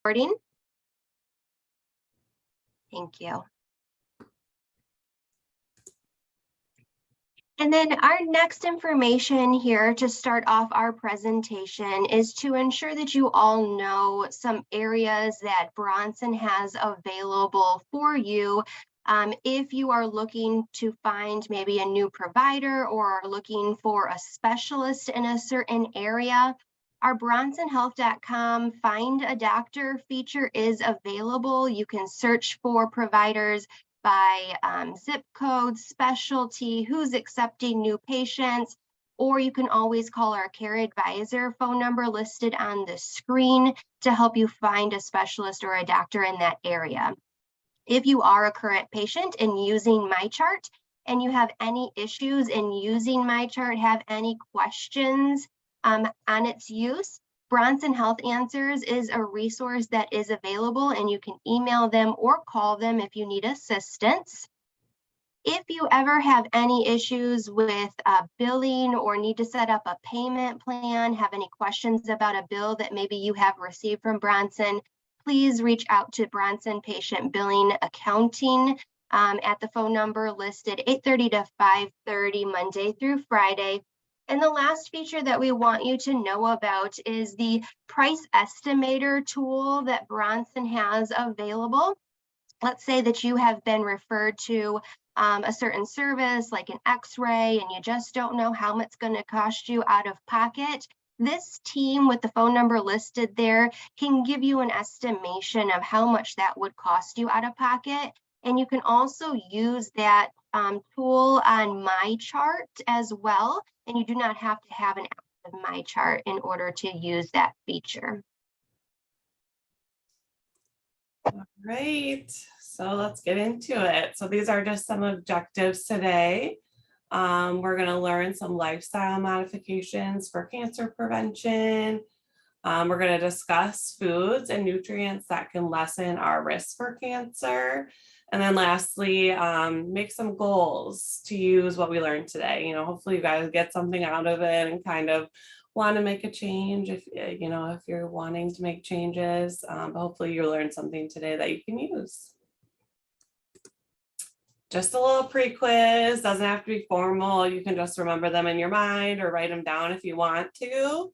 Recording. Thank you. And then our next information here to start off our presentation is to ensure that you all know some areas that Bronson has available for you. If you are looking to find maybe a new provider or are looking for a specialist in a certain area, our bronsonhealth.com Find a Doctor feature is available. You can search for providers by zip code, specialty, who's accepting new patients, or you can always call our care advisor phone number listed on the screen to help you find a specialist or a doctor in that area. If you are a current patient and using MyChart and you have any issues in using MyChart, have any questions on its use, Bronson Health Answers is a resource that is available, and you can email them or call them if you need assistance. If you ever have any issues with billing or need to set up a payment plan, have any questions about a bill that maybe you have received from Bronson, please reach out to Bronson Patient Billing Accounting at the phone number listed 8:30 to 5:30 Monday through Friday. And the last feature that we want you to know about is the price estimator tool that Bronson has available. Let's say that you have been referred to a certain service like an x-ray and you just don't know how much it's going to cost you out of pocket. This team with the phone number listed there can give you an estimation of how much that would cost you out of pocket. And you can also use that tool on MyChart as well. And you do not have to have an active MyChart in order to use that feature. All right, so let's get into it. So these are just some objectives today. We're going to learn some lifestyle modifications for cancer prevention. We're going to discuss foods and nutrients that can lessen our risk for cancer. And then lastly, make some goals to use what we learned today. You know, hopefully you guys get something out of it and kind of want to make a change if you're wanting to make changes, but hopefully you learned something today that you can use. Just a little pre-quiz, doesn't have to be formal. You can just remember them in your mind or write them down if you want to,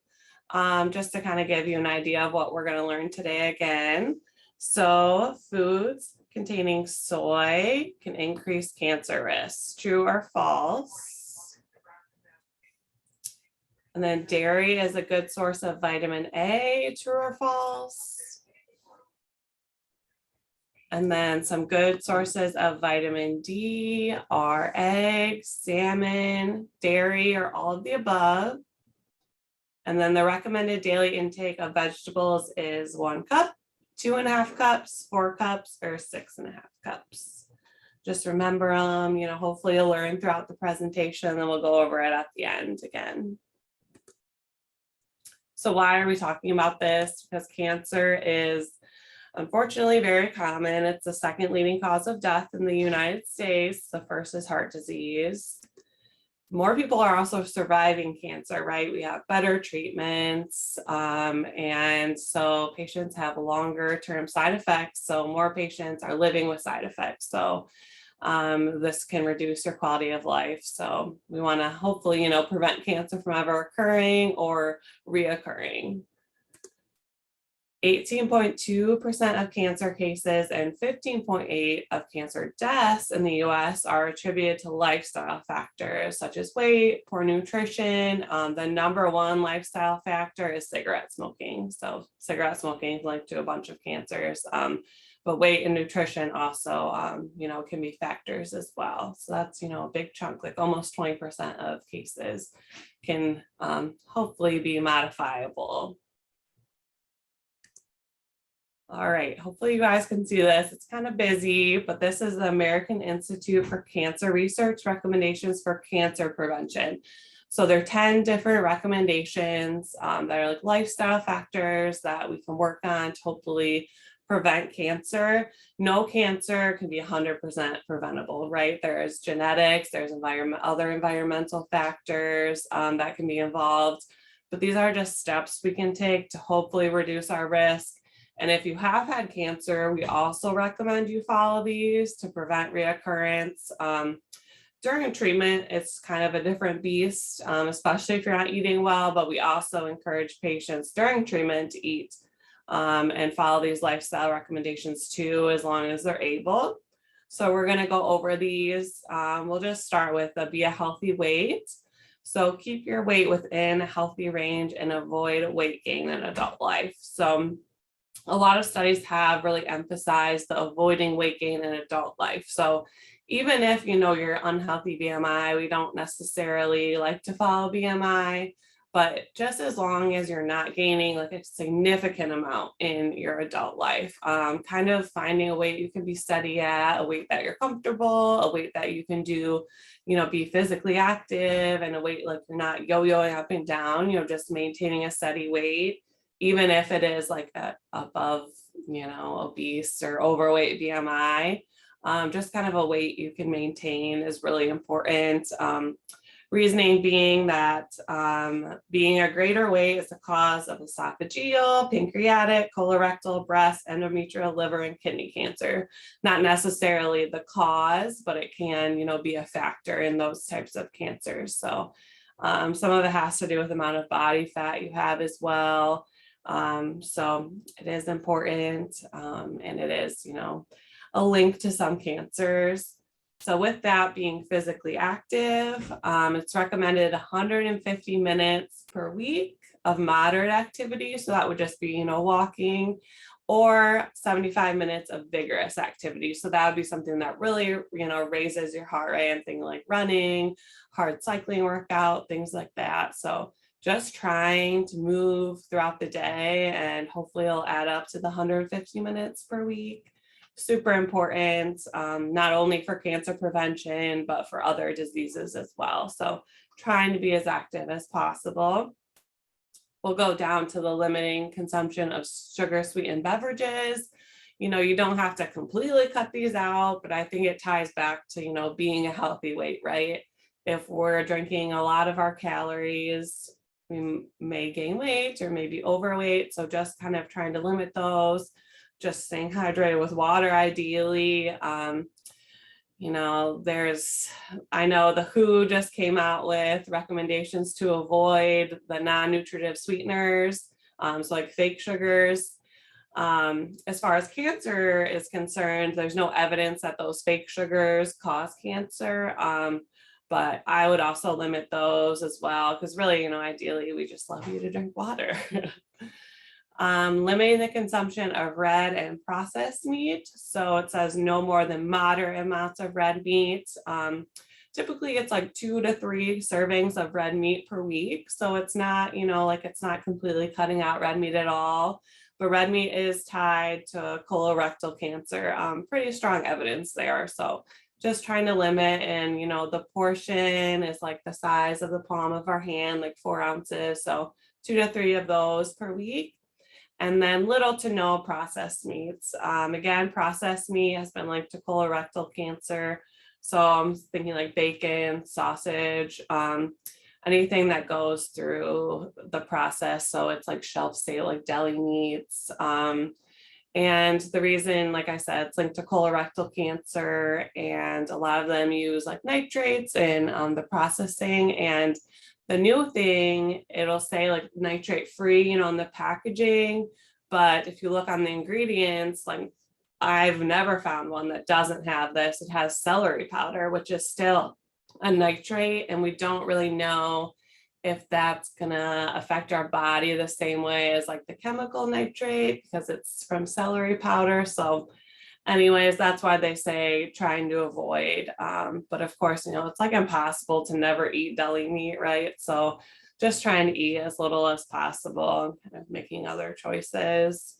just to kind of give you an idea of what we're going to learn today again. So foods containing soy can increase cancer risks. True or false? And then dairy is a good source of vitamin A. True or false? And then some good sources of vitamin D are eggs, salmon, dairy, or all of the above. And then the recommended daily intake of vegetables is 1 cup, 2.5 cups, 4 cups, or 6.5 cups. Just remember them, hopefully you'll learn throughout the presentation, and then we'll go over it at the end again. So why are we talking about this? Because cancer is unfortunately very common. It's the second leading cause of death in the United States. The first is heart disease. More people are also surviving cancer, right? We have better treatments, and so patients have longer term side effects. So more patients are living with side effects. So this can reduce your quality of life. So we want to hopefully, prevent cancer from ever occurring or reoccurring. 18.2% of cancer cases and 15.8% of cancer deaths in the US are attributed to lifestyle factors such as weight, poor nutrition. The number one lifestyle factor is cigarette smoking. So cigarette smoking is linked to a bunch of cancers, but weight and nutrition also, can be factors as well. So that's, a big chunk, like almost 20% of cases can hopefully be modifiable. All right, hopefully you guys can see this. It's kind of busy, but this is the American Institute for Cancer Research recommendations for cancer prevention. So there are 10 different recommendations that are like lifestyle factors that we can work on to hopefully prevent cancer. No cancer can be 100% preventable, right? There's genetics, there's other environmental factors that can be involved, but these are just steps we can take to hopefully reduce our risk And if you have had cancer, we also recommend you follow these to prevent reoccurrence. During treatment, it's kind of a different beast, especially if you're not eating well, but we also encourage patients during treatment to eat and follow these lifestyle recommendations too, as long as they're able. So we're going to go over these. We'll just start with be a healthy weight. So keep your weight within a healthy range and avoid weight gain in adult life. So a lot of studies have really emphasized the avoiding weight gain in adult life. So even if you know you're unhealthy BMI, we don't necessarily like to follow BMI, but just as long as you're not gaining like a significant amount in your adult life, kind of finding a weight you can be steady at, a weight that you're comfortable, a weight that you can do, be physically active, and a weight like you're not yo-yoing up and down, just maintaining a steady weight, even if it is like above, obese or overweight BMI. Just kind of a weight you can maintain is really important. Reasoning being that being a greater weight is the cause of esophageal, pancreatic, colorectal, breast, endometrial, liver, and kidney cancer. Not necessarily the cause, but it can, be a factor in those types of cancers. So some of it has to do with the amount of body fat you have as well. So it is important, and it is, a link to some cancers. So with that, being physically active, it's recommended 150 minutes per week of moderate activity. So that would just be, walking, or 75 minutes of vigorous activity. So that would be something that really, raises your heart rate, and things like running, hard cycling workout, things like that. So just trying to move throughout the day, and hopefully it'll add up to the 150 minutes per week. Super important, not only for cancer prevention, but for other diseases as well. So trying to be as active as possible. We'll go down to the limiting consumption of sugar sweetened beverages. You don't have to completely cut these out, but I think it ties back to, being a healthy weight, right? If we're drinking a lot of our calories, we may gain weight or maybe overweight. So just kind of trying to limit those, just staying hydrated with water ideally. I know the WHO just came out with recommendations to avoid the non-nutritive sweeteners, so like fake sugars. As far as cancer is concerned, there's no evidence that those fake sugars cause cancer. But I would also limit those as well, because really, ideally, we just love you to drink water. Limiting the consumption of red and processed meat. So it says no more than moderate amounts of red meat. Typically it's like 2 to 3 servings of red meat per week. So it's not, it's not completely cutting out red meat at all, but red meat is tied to colorectal cancer. Pretty strong evidence there. So just trying to limit, and, the portion is like the size of the palm of our hand, like 4 ounces. So 2 to 3 of those per week. And then little to no processed meats. Again, processed meat has been linked to colorectal cancer. So I'm thinking like bacon, sausage, anything that goes through the process. So it's like shelf stable, like deli meats. And the reason, like I said, it's linked to colorectal cancer, and a lot of them use like nitrates in the processing. And the new thing, it'll say like nitrate free, in the packaging. But if you look on the ingredients, like I've never found one that doesn't have this. It has celery powder, which is still a nitrate, and we don't really know if that's gonna affect our body the same way as like the chemical nitrate, because it's from celery powder. So anyways, that's why they say trying to avoid. But of course, it's like impossible to never eat deli meat, right? So just trying to eat as little as possible and kind of making other choices.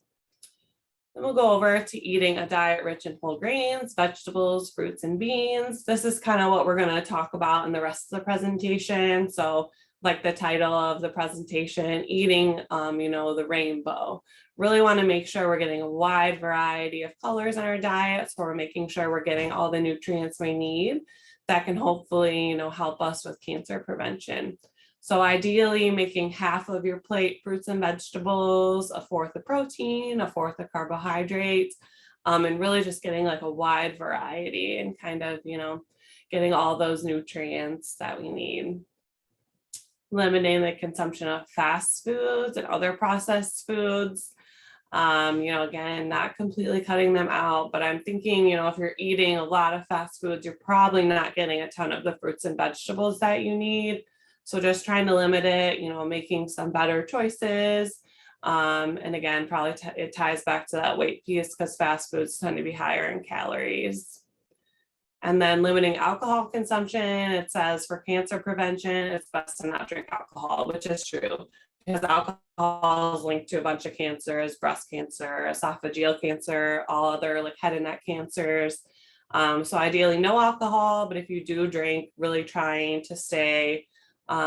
Then we'll go over to eating a diet rich in whole grains, vegetables, fruits, and beans. This is kind of what we're going to talk about in the rest of the presentation. So like the title of the presentation, eating, the rainbow. Really want to make sure we're getting a wide variety of colors in our diet. So we're making sure we're getting all the nutrients we need that can hopefully, help us with cancer prevention. So ideally making half of your plate fruits and vegetables, a fourth of protein, a fourth of carbohydrates, and really just getting like a wide variety and kind of, getting all those nutrients that we need. Limiting the consumption of fast foods and other processed foods. Again, not completely cutting them out, but I'm thinking, if you're eating a lot of fast foods, you're probably not getting a ton of the fruits and vegetables that you need. So just trying to limit it, making some better choices. And again, probably it ties back to that weight piece because fast foods tend to be higher in calories. And then limiting alcohol consumption, it says for cancer prevention, it's best to not drink alcohol, which is true because alcohol is linked to a bunch of cancers, breast cancer, esophageal cancer, all other like head and neck cancers. So ideally no alcohol, but if you do drink, really trying to stay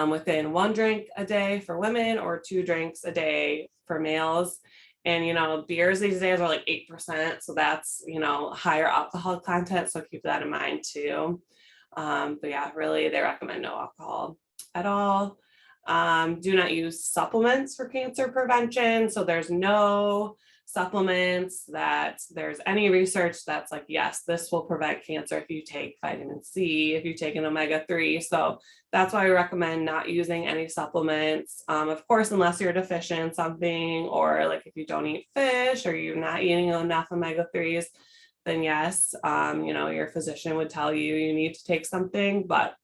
within 1 drink a day for women or 2 drinks a day for males. And, beers these days are like 8%. So that's, higher alcohol content. So keep that in mind too. But yeah, really they recommend no alcohol at all. Do not use supplements for cancer prevention. So there's no supplements that there's any research that's like, yes, this will prevent cancer if you take vitamin C, if you take an omega-3. So that's why I recommend not using any supplements. Of course, unless you're deficient in something, or like if you don't eat fish or you're not eating enough omega-3s, then yes, your physician would tell you you need to take something, but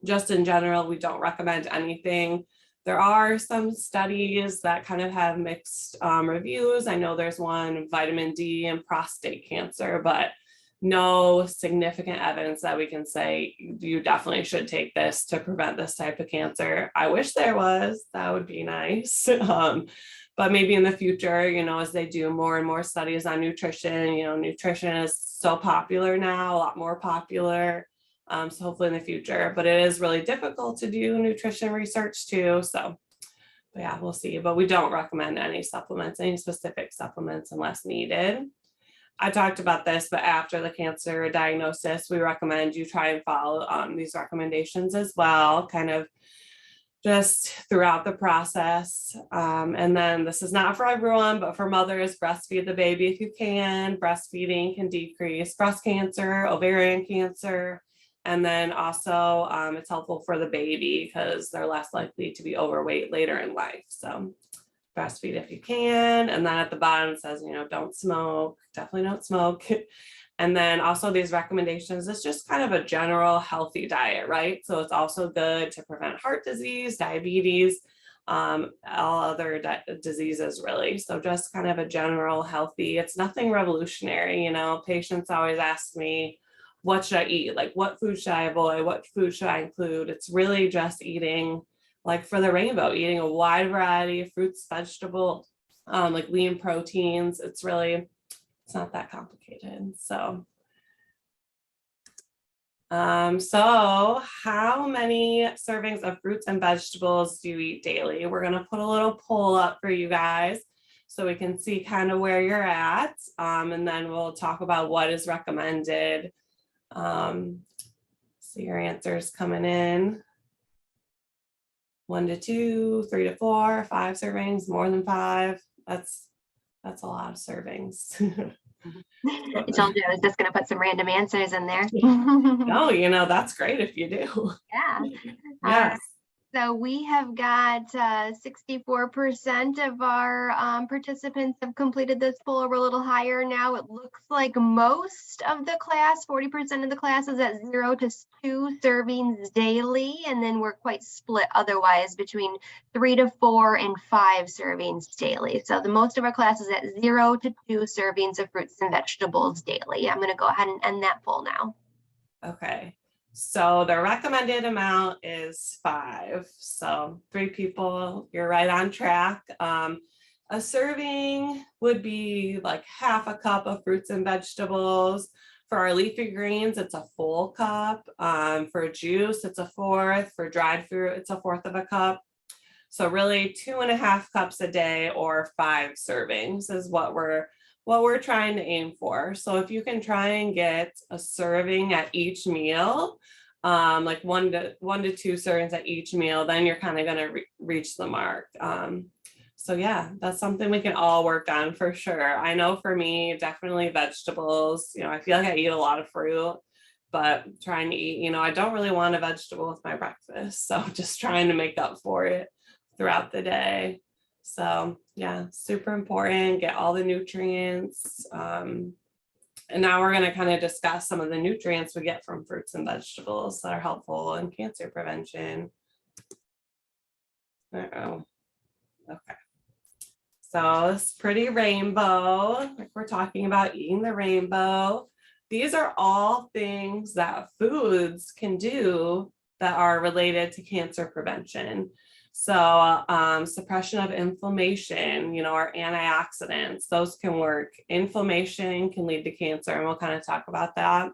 just in general, we don't recommend anything. There are some studies that kind of have mixed reviews. I know there's one, vitamin D and prostate cancer, but no significant evidence that we can say you definitely should take this to prevent this type of cancer. I wish there was, that would be nice. But maybe in the future, as they do more and more studies on nutrition, nutrition is so popular now, a lot more popular. So hopefully in the future, but it is really difficult to do nutrition research too. So yeah, we'll see, but we don't recommend any supplements, any specific supplements unless needed. I talked about this, but after the cancer diagnosis, we recommend you try and follow these recommendations as well, kind of just throughout the process. And then this is not for everyone, but for mothers, breastfeed the baby if you can. Breastfeeding can decrease breast cancer, ovarian cancer. And then also it's helpful for the baby because they're less likely to be overweight later in life. So breastfeed if you can. And then at the bottom it says, don't smoke, definitely don't smoke. And then also these recommendations, it's just kind of a general healthy diet, right? So it's also good to prevent heart disease, diabetes, all other diseases really. So just kind of a general healthy, it's nothing revolutionary, patients always ask me, what should I eat? Like what food should I avoid? What food should I include? It's really just eating like for the rainbow, eating a wide variety of fruits, vegetables, like lean proteins. It's not that complicated. So how many servings of fruits and vegetables do you eat daily? We're going to put a little poll up for you guys so we can see kind of where you're at. And then we'll talk about what is recommended. See your answers coming in. 1 to 2, 3 to 4, 5 servings, more than 5. That's a lot of servings. I told you I was just going to put some random answers in there. No, that's great if you do. Yeah. Yes. So we have got 64% of our participants have completed this poll. We're a little higher now. It looks like most of the class, 40% of the class is at 0 to 2 servings daily. And then we're quite split otherwise between 3 to 4 and 5 servings daily. So the most of our class is at 0 to 2 servings of fruits and vegetables daily. I'm going to go ahead and end that poll now. Okay. So the recommended amount is 5. So 3 people, you're right on track. A serving would be like half a cup of fruits and vegetables. For our leafy greens, it's a full cup. For juice, it's a fourth. For dried fruit, it's a fourth of a cup. So really 2.5 cups a day or 5 servings is what we're trying to aim for. So if you can try and get a serving at each meal, like one to two servings at each meal, then you're kind of going to reach the mark. So yeah, that's something we can all work on for sure. I know for me, definitely vegetables. I feel like I eat a lot of fruit, but trying to eat, I don't really want a vegetable with my breakfast. So just trying to make up for it throughout the day. So yeah, super important, get all the nutrients. And now we're going to kind of discuss some of the nutrients we get from fruits and vegetables that are helpful in cancer prevention. Okay. So this pretty rainbow, like we're talking about eating the rainbow. These are all things that foods can do that are related to cancer prevention. So suppression of inflammation, our antioxidants, those can work. Inflammation can lead to cancer, and we'll kind of talk about that.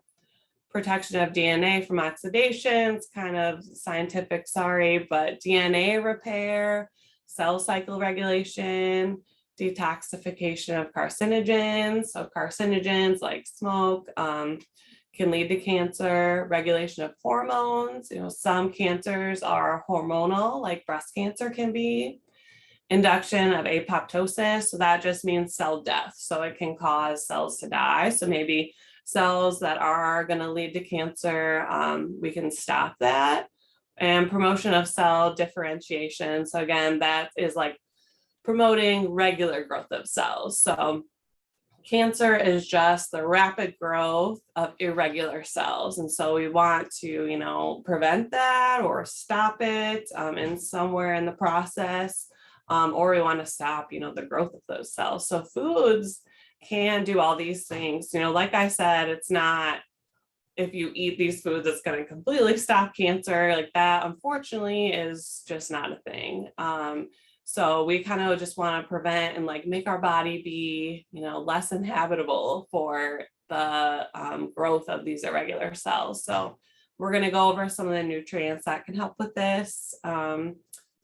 Protection of DNA from oxidation, it's kind of scientific, sorry, but DNA repair, cell cycle regulation, detoxification of carcinogens. So carcinogens like smoke can lead to cancer. Regulation of hormones. Some cancers are hormonal, like breast cancer can be. Induction of apoptosis. So that just means cell death. So it can cause cells to die. So maybe cells that are going to lead to cancer, we can stop that. And promotion of cell differentiation. So again, that is like promoting regular growth of cells. So cancer is just the rapid growth of irregular cells. And so we want to, prevent that or stop it in somewhere in the process, or we want to stop, the growth of those cells. So foods can do all these things. Like I said, it's not if you eat these foods, it's going to completely stop cancer. Like that, unfortunately, is just not a thing. So we kind of just want to prevent and like make our body be, less inhabitable for the growth of these irregular cells. So we're going to go over some of the nutrients that can help with this. So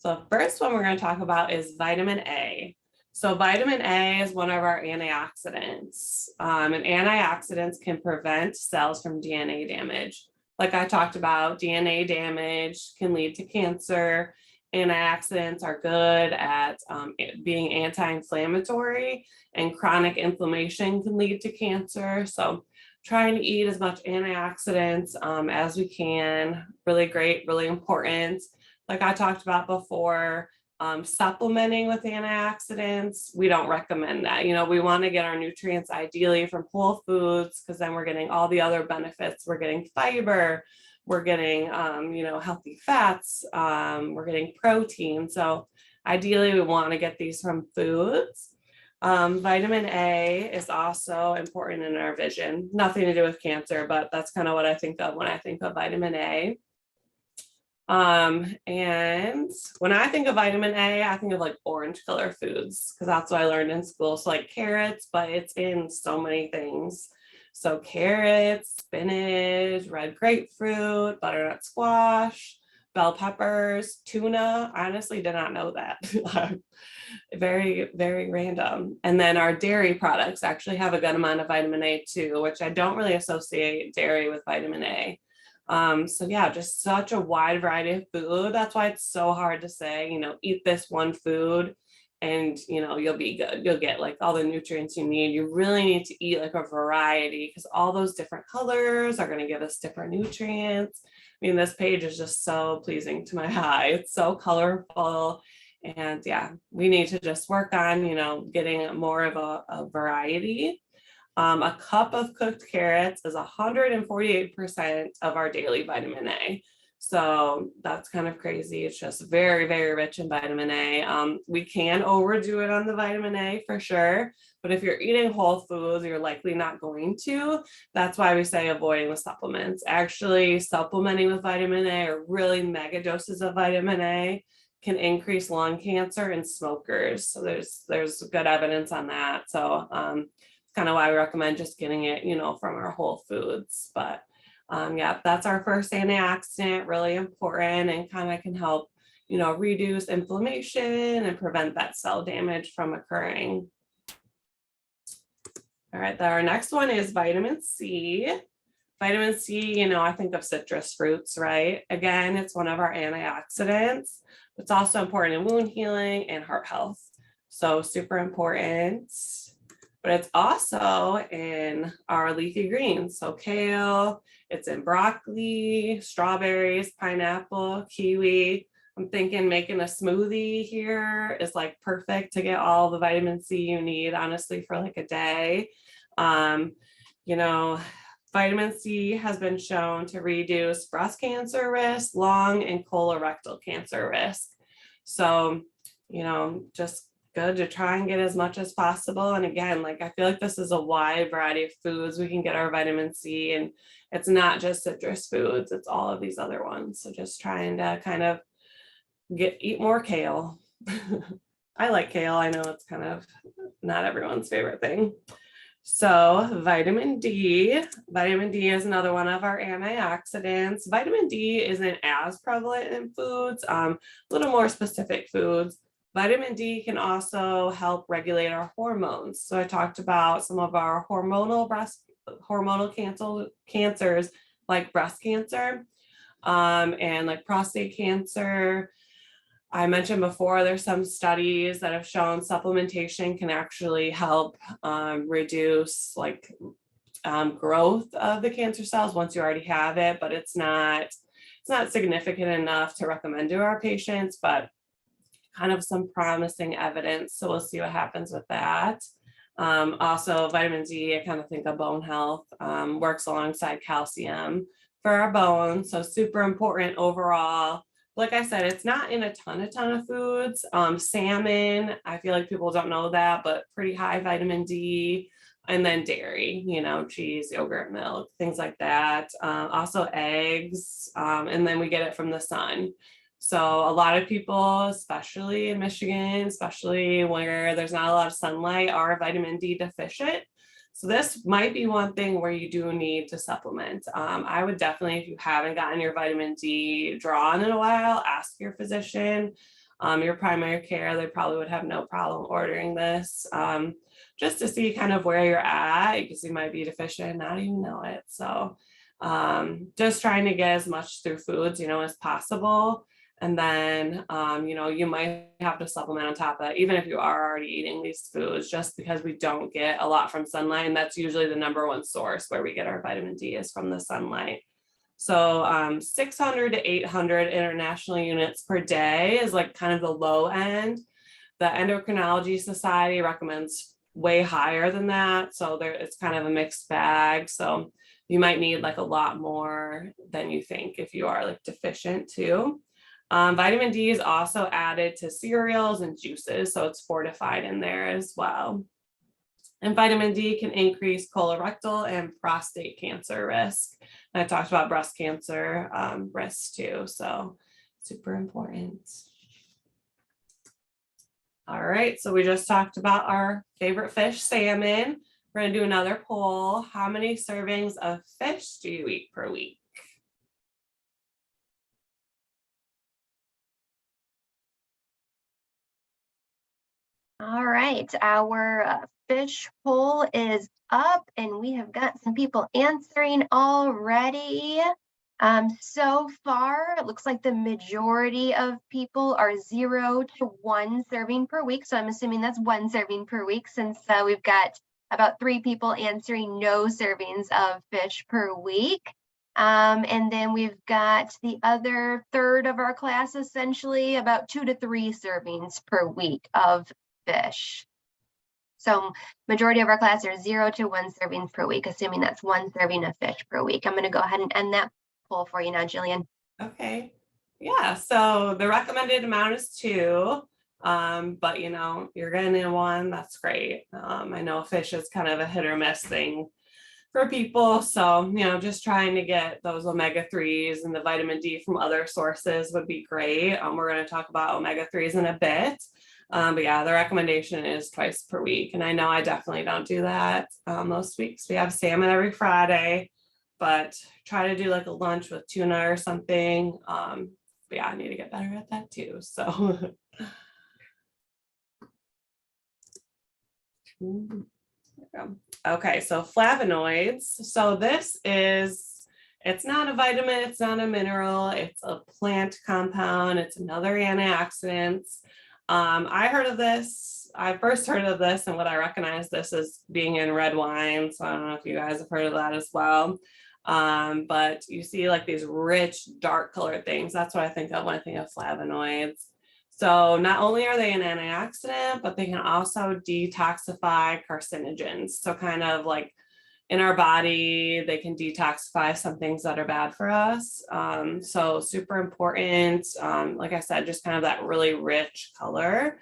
the first one we're going to talk about is vitamin A. So vitamin A is one of our antioxidants, and antioxidants can prevent cells from DNA damage. Like I talked about, DNA damage can lead to cancer. Antioxidants are good at being anti-inflammatory, and chronic inflammation can lead to cancer. So trying to eat as much antioxidants as we can, really great, really important. Like I talked about before, supplementing with antioxidants, we don't recommend that. We want to get our nutrients ideally from whole foods, because then we're getting all the other benefits. We're getting fiber, we're getting, healthy fats, we're getting protein. So ideally we want to get these from foods. Vitamin A is also important in our vision. Nothing to do with cancer, but that's kind of what I think of when I think of vitamin A. And when I think of vitamin A, I think of like orange color foods, because that's what I learned in school. So like carrots, but it's in so many things. So carrots, spinach, red grapefruit, butternut squash, bell peppers, tuna. I honestly did not know that. Very, very random. And then our dairy products actually have a good amount of vitamin A too, which I don't really associate dairy with vitamin A. So yeah, just such a wide variety of food. That's why it's so hard to say, eat this one food and, you'll be good. You'll get like all the nutrients you need. You really need to eat like a variety, because all those different colors are going to give us different nutrients. I mean, this page is just so pleasing to my eye. It's so colorful. And yeah, we need to just work on, getting more of a variety. A cup of cooked carrots is 148% of our daily vitamin A. So that's kind of crazy. It's just very, very rich in vitamin A. We can overdo it on the vitamin A for sure, but if you're eating whole foods, you're likely not going to. That's why we say avoiding the supplements. Actually, supplementing with vitamin A or really mega doses of vitamin A can increase lung cancer in smokers. So there's good evidence on that. So kind of why we recommend just getting it, from our whole foods. But yeah, that's our first antioxidant, really important, and kind of can help, reduce inflammation and prevent that cell damage from occurring. All right, our next one is vitamin C. Vitamin C, I think of citrus fruits, right? Again, it's one of our antioxidants. It's also important in wound healing and heart health. So super important. But it's also in our leafy greens. So kale, it's in broccoli, strawberries, pineapple, kiwi. I'm thinking making a smoothie here is like perfect to get all the vitamin C you need, honestly, for like a day. You know, Vitamin C has been shown to reduce breast cancer risk, lung and colorectal cancer risk. So, just good to try and get as much as possible. And again, like I feel like this is a wide variety of foods we can get our vitamin C, and it's not just citrus foods, it's all of these other ones. So just trying to kind of eat more kale. I like kale. I know it's kind of not everyone's favorite thing. So vitamin D is another one of our antioxidants. Vitamin D isn't as prevalent in foods, a little more specific foods. Vitamin D can also help regulate our hormones. So I talked about some of our hormonal cancers like breast cancer, and like prostate cancer. I mentioned before, there's some studies that have shown supplementation can actually help reduce growth of the cancer cells once you already have it, but it's not significant enough to recommend to our patients, but kind of some promising evidence. So we'll see what happens with that. Also, vitamin D, I kind of think of bone health, works alongside calcium for our bones. So super important overall. Like I said, it's not in a ton of foods. Salmon, I feel like people don't know that, but pretty high vitamin D. And then dairy, cheese, yogurt, milk, things like that. Also eggs, and then we get it from the sun. So a lot of people, especially in Michigan, especially where there's not a lot of sunlight, are vitamin D deficient. So this might be one thing where you do need to supplement. I would definitely, if you haven't gotten your vitamin D drawn in a while, ask your physician, your primary care. They probably would have no problem ordering this, just to see kind of where you're at, because you might be deficient and not even know it. So just trying to get as much through foods, as possible. And then, you might have to supplement on top of that, even if you are already eating these foods, just because we don't get a lot from sunlight. And that's usually the number one source where we get our vitamin D is from the sunlight. So 600 to 800 international units per day is like kind of the low end. The Endocrinology Society recommends way higher than that. So it's kind of a mixed bag. So you might need like a lot more than you think if you are like deficient too. Vitamin D is also added to cereals and juices, so it's fortified in there as well. And vitamin D can increase colorectal and prostate cancer risk. And I talked about breast cancer risk too, so super important. All right, so we just talked about our favorite fish, salmon. We're gonna do another poll. How many servings of fish do you eat per week? All right, our fish poll is up and we have got some people answering already. So far, it looks like the majority of people are 0 to 1 serving per week. So I'm assuming that's 1 serving per week, since we've got about 3 people answering no servings of fish per week. And then we've got the other third of our class, essentially about 2 to 3 servings per week of fish. So majority of our class are 0 to 1 servings per week, assuming that's 1 serving of fish per week. I'm going to go ahead and end that poll for you now, Jillian. Okay. Yeah, so the recommended amount is 2. But you're getting 1, that's great. I know fish is kind of a hit or miss thing for people. So, just trying to get those omega-3s and the vitamin D from other sources would be great. We're going to talk about omega-3s in a bit. But yeah, the recommendation is twice per week. And I know I definitely don't do that most weeks. We have salmon every Friday, but try to do like a lunch with tuna or something. But yeah, I need to get better at that too. So Okay, so flavonoids. So this is, it's not a vitamin, it's not a mineral, it's a plant compound, it's another antioxidant. I heard of this, I first heard of this, and what I recognize this as being in red wine. So I don't know if you guys have heard of that as well. But you see like these rich, dark colored things. That's what I think of when I think of flavonoids. So not only are they an antioxidant, but they can also detoxify carcinogens. So kind of like in our body, they can detoxify some things that are bad for us. So super important. Like I said, just kind of that really rich color.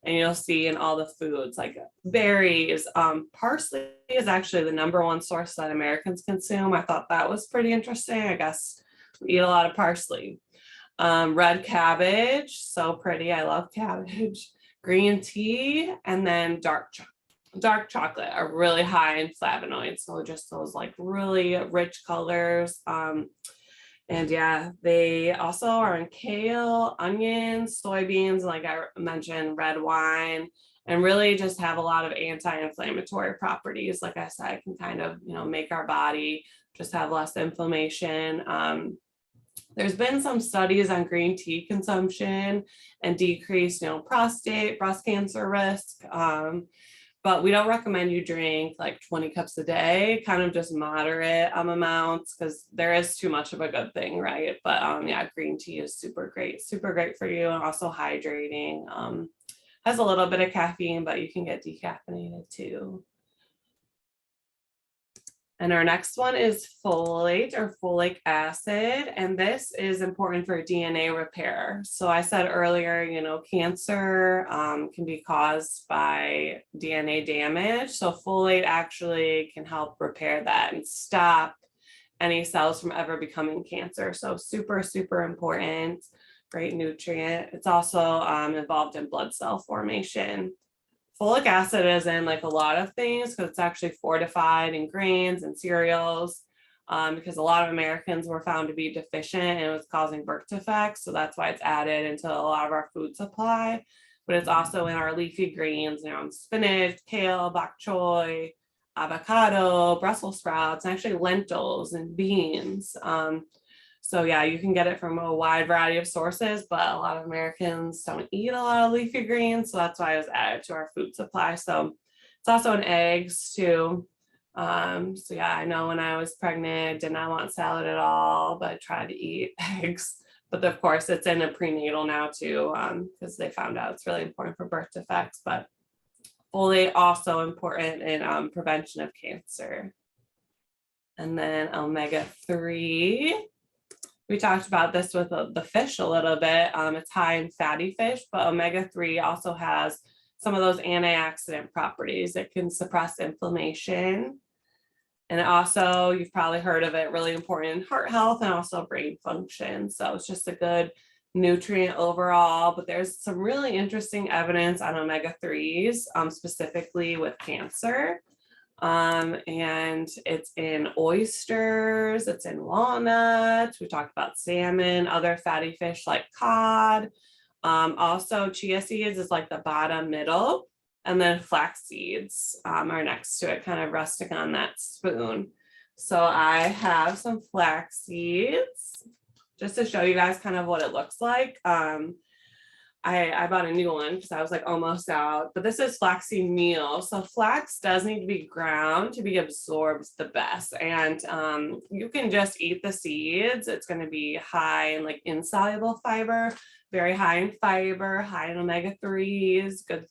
And you'll see in all the foods like berries. Parsley is actually the number one source that Americans consume. I thought that was pretty interesting. I guess we eat a lot of parsley. Red cabbage, so pretty. I love cabbage. Green tea, and then dark chocolate are really high in flavonoids. So just those like really rich colors. And yeah, they also are in kale, onions, soybeans, like I mentioned, red wine, and really just have a lot of anti-inflammatory properties. Like I said, can kind of, make our body just have less inflammation. There's been some studies on green tea consumption and decreased, prostate, breast cancer risk. But we don't recommend you drink like 20 cups a day, kind of just moderate amounts, because there is too much of a good thing, right? But yeah, green tea is super great for you, and also hydrating. Has a little bit of caffeine, but you can get decaffeinated too. And our next one is folate or folic acid, and this is important for DNA repair. So I said earlier, cancer can be caused by DNA damage. So folate actually can help repair that and stop any cells from ever becoming cancer. So super important, great nutrient. It's also involved in blood cell formation. Folic acid is in like a lot of things because it's actually fortified in grains and cereals, because a lot of Americans were found to be deficient and it was causing birth defects. So that's why it's added into a lot of our food supply. But it's also in our leafy greens, spinach, kale, bok choy, avocado, Brussels sprouts, and actually lentils and beans. So yeah, you can get it from a wide variety of sources, but a lot of Americans don't eat a lot of leafy greens. So that's why it was added to our food supply. So it's also in eggs too. So yeah, I know when I was pregnant, did not want salad at all, but I tried to eat eggs. But of course it's in a prenatal now too, because they found out it's really important for birth defects. But folate also important in prevention of cancer. And then omega-3. We talked about this with the fish a little bit. It's high in fatty fish, but omega-3 also has some of those antioxidant properties that can suppress inflammation. And it also, you've probably heard of it, really important in heart health and also brain function. So it's just a good nutrient overall, but there's some really interesting evidence on omega-3s, specifically with cancer. And it's in oysters, it's in walnuts. We talked about salmon, other fatty fish like cod. Also chia seeds is like the bottom middle, and then flax seeds are next to it, kind of resting on that spoon. So I have some flax seeds just to show you guys kind of what it looks like. I bought a new one because I was like almost out, but this is flaxseed meal. So flax does need to be ground to be absorbed the best. And you can just eat the seeds. It's going to be high in like insoluble fiber, very high in fiber, high in omega-3s, good,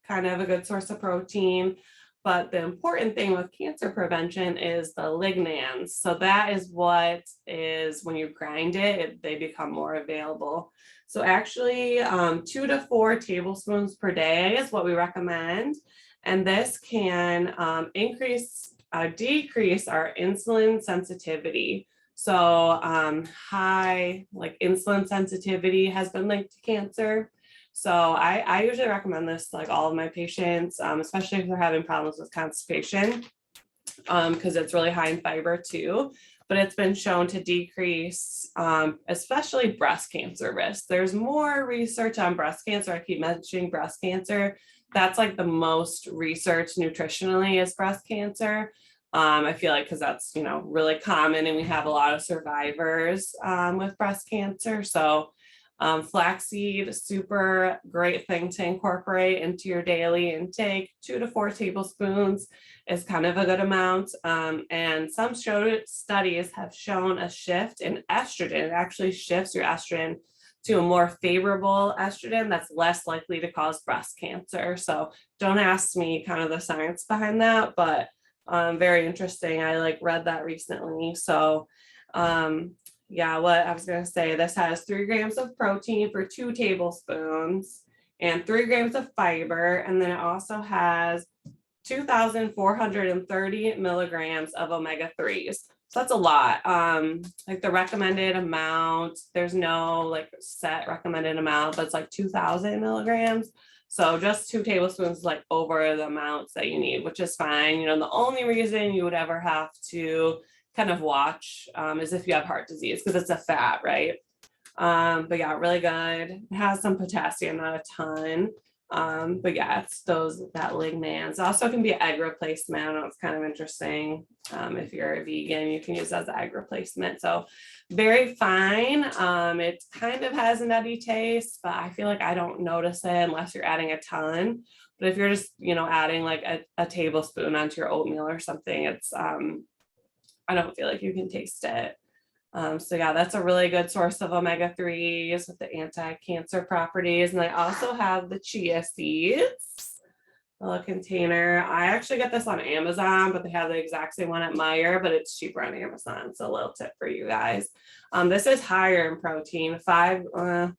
kind of a good source of protein. But the important thing with cancer prevention is the lignans. So that is what is, when you grind it, they become more available. So actually 2 to 4 tablespoons per day is what we recommend. And this can decrease our insulin sensitivity. So high like insulin sensitivity has been linked to cancer. So I usually recommend this to like all of my patients, especially if they're having problems with constipation, because it's really high in fiber too. But it's been shown to decrease, especially breast cancer risk. There's more research on breast cancer. I keep mentioning breast cancer. that's like the most researched nutritionally is breast cancer. I feel like because that's, you know, really common and we have a lot of survivors with breast cancer. So flaxseed, super great thing to incorporate into your daily intake. 2 to 4 tablespoons is kind of a good amount. And some studies have shown a shift in estrogen. It actually shifts your estrogen to a more favorable estrogen that's less likely to cause breast cancer. So don't ask me kind of the science behind that, but very interesting. I like read that recently. So yeah, what I was going to say, this has 3 grams of protein for 2 tablespoons and 3 grams of fiber. And then it also has 2,430 milligrams of omega-3s. So that's a lot. Like the recommended amount, there's no like set recommended amount, but it's like 2,000 milligrams. So just 2 tablespoons, like over the amounts that you need, which is fine. You know, the only reason you would ever have to kind of watch is if you have heart disease, because it's a fat, right? But yeah, really good. It has some potassium, not a ton. But yeah, it's that lignans. It also can be an egg replacement. I know it's kind of interesting. If you're a vegan, you can use it as an egg replacement. So very fine. It kind of has a nutty taste, but I feel like I don't notice it unless you're adding a ton. But if you're just, you know, adding like a tablespoon onto your oatmeal or something, it's I don't feel like you can taste it. So yeah, that's a really good source of omega-3s with the anti-cancer properties. And I also have the chia seeds, a little container. I actually got this on Amazon, but they have the exact same one at Meijer, but it's cheaper on Amazon. So a little tip for you guys. This is higher in protein. The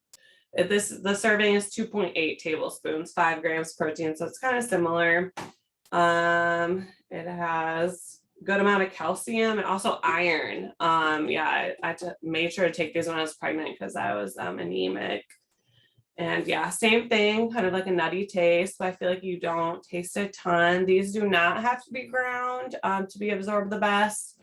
serving is 2.8 tablespoons, 5 grams protein. So it's kind of similar. It has good amount of calcium and also iron. Yeah, I made sure to take these when I was pregnant because I was anemic. And yeah, same thing, kind of like a nutty taste, but I feel like you don't taste a ton. These do not have to be ground to be absorbed the best.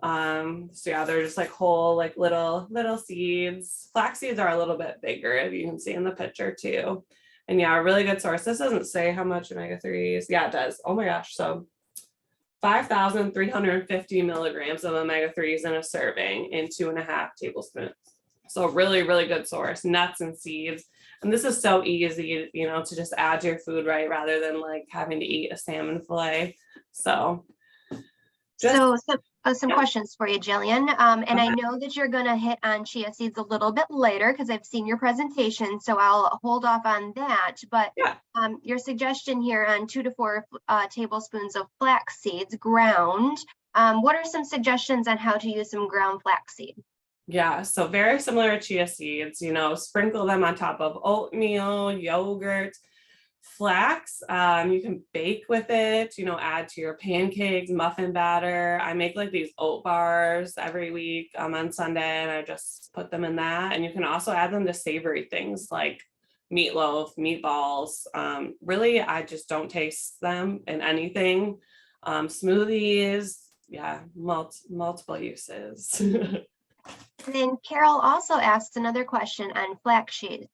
So yeah, they're just like whole, like little seeds. Flax seeds are a little bit bigger, if you can see in the picture too. And yeah, a really good source. This doesn't say how much omega-3s. Yeah, it does. Oh my gosh. So 5,350 milligrams of omega-3s in a serving in 2.5 tablespoons. So really, really good source, nuts and seeds. And this is so easy, you know, to just add to your food, right? Rather than like having to eat a salmon fillet. So some questions for you, Jillian. And I know that you're going to hit on chia seeds a little bit later because I've seen your presentation, so I'll hold off on that. But yeah. Your suggestion here on 2 to 4 tablespoons of flax seeds ground. What are some suggestions on how to use some ground flaxseed? Yeah, so very similar to chia seeds, you know, sprinkle them on top of oatmeal, yogurt, flax. You can bake with it, you know, add to your pancakes, muffin batter. I make like these oat bars every week on Sunday, and I just put them in that. And you can also add them to savory things like meatloaf, meatballs. Really, I just don't taste them in anything. Smoothies, yeah, multiple uses. And then Carol also asks another question on flaxseed.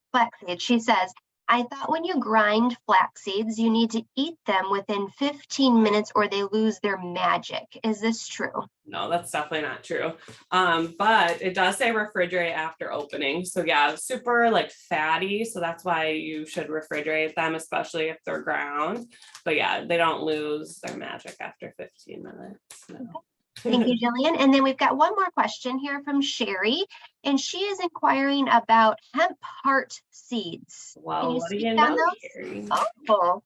She says, I thought when you grind flax seeds, you need to eat them within 15 minutes or they lose their magic. Is this true? No, that's definitely not true. But it does say refrigerate after opening. So yeah, super like fatty. So that's why you should refrigerate them, especially if they're ground. But yeah, they don't lose their magic after 15 minutes. No. Okay. Thank you, Jillian. And then we've got one more question here from Sherry, and she is inquiring about hemp heart seeds. Well, what do you know, know, Sherry? Oh,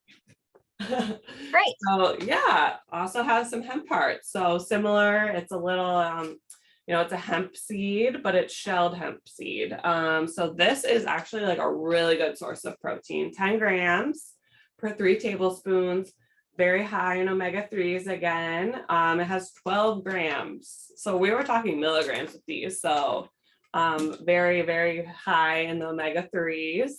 great. So yeah, also has some hemp hearts. So similar, it's a little, you know, it's a hemp seed, but it's shelled hemp seed. So this is actually like a really good source of protein, 10 grams per 3 tablespoons. Very high in omega-3s again. It has 12 grams. So we were talking milligrams with these. So very, very high in the omega-3s.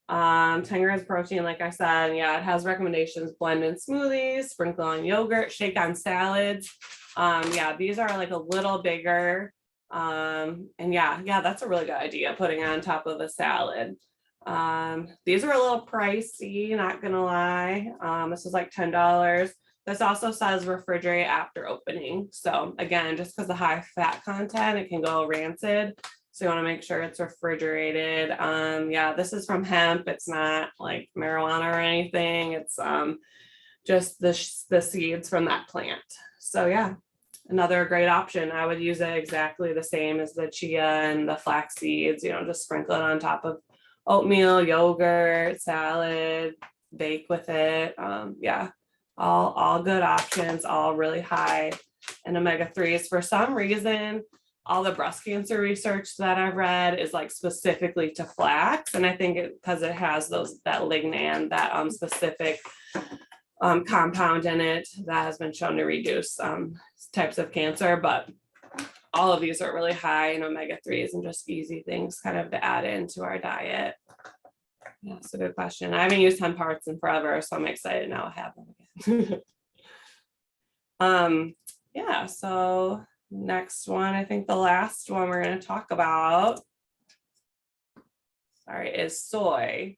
10 grams protein, like I said. Yeah, it has recommendations: blend in smoothies, sprinkle on yogurt, shake on salads. Yeah, these are like a little bigger. And yeah, that's a really good idea, putting on top of a salad. These are a little pricey, not gonna lie. This is like $10. This also says refrigerate after opening. So again, just because of high fat content, it can go rancid. So you want to make sure it's refrigerated. Yeah, this is from hemp. It's not like marijuana or anything. It's just the seeds from that plant. So yeah, another great option. I would use it exactly the same as the chia and the flax seeds, just sprinkle it on top of oatmeal, yogurt, salad, bake with it. Yeah, all good options, all really high in omega-3s. For some reason, all the breast cancer research that I've read is like specifically to flax. And I think because it has that lignan, that specific compound in it that has been shown to reduce types of cancer, but all of these are really high in omega-3s and just easy things kind of to add into our diet. Yeah, that's a good question. I haven't used hemp hearts in forever, so I'm excited now I have them again. Yeah, so next one, I think the last one we're going to talk about, is soy.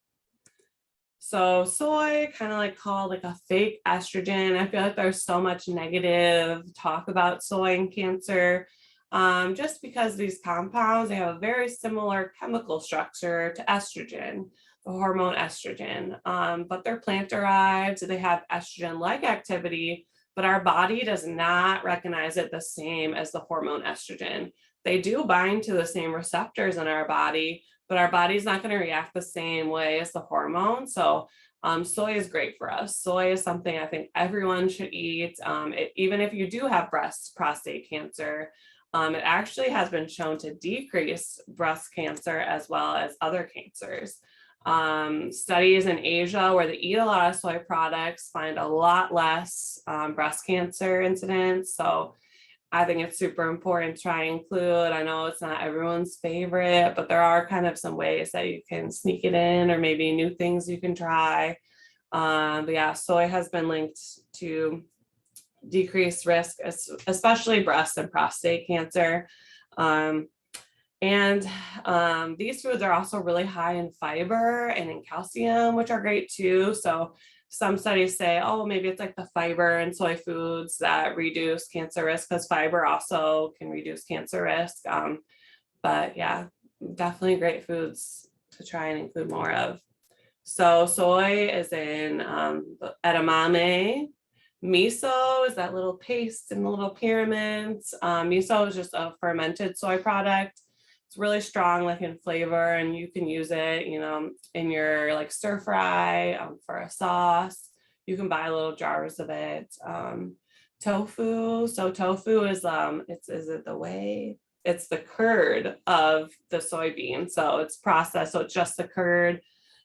So soy, kind of like called like a fake estrogen. I feel like there's so much negative talk about soy and cancer, just because these compounds, they have a very similar chemical structure to estrogen, the hormone estrogen, but they're plant derived. So they have estrogen-like activity, but our body does not recognize it the same as the hormone estrogen. They do bind to the same receptors in our body, but our body's not going to react the same way as the hormone. So soy is great for us. Soy is something I think everyone should eat. Even if you do have prostate cancer, it actually has been shown to decrease breast cancer as well as other cancers. Studies in Asia where they eat a lot of soy products find a lot less breast cancer incidents. So I think it's super important to try and include. I know it's not everyone's favorite, but there are kind of some ways that you can sneak it in, or maybe new things you can try. But yeah, soy has been linked to decreased risk, especially breast and prostate cancer. These foods are also really high in fiber and in calcium, which are great too. So some studies say, oh, maybe it's like the fiber in soy foods that reduce cancer risk, because fiber also can reduce cancer risk. But yeah, definitely great foods to try and include more of. So soy is in edamame. Miso is that little paste in the little pyramids. Miso is just a fermented soy product. It's really strong, like in flavor, and you can use it, in your like stir fry for a sauce. You can buy little jars of it. Tofu. So tofu is it's the curd of the soybean. So it's processed. So it's just the curd.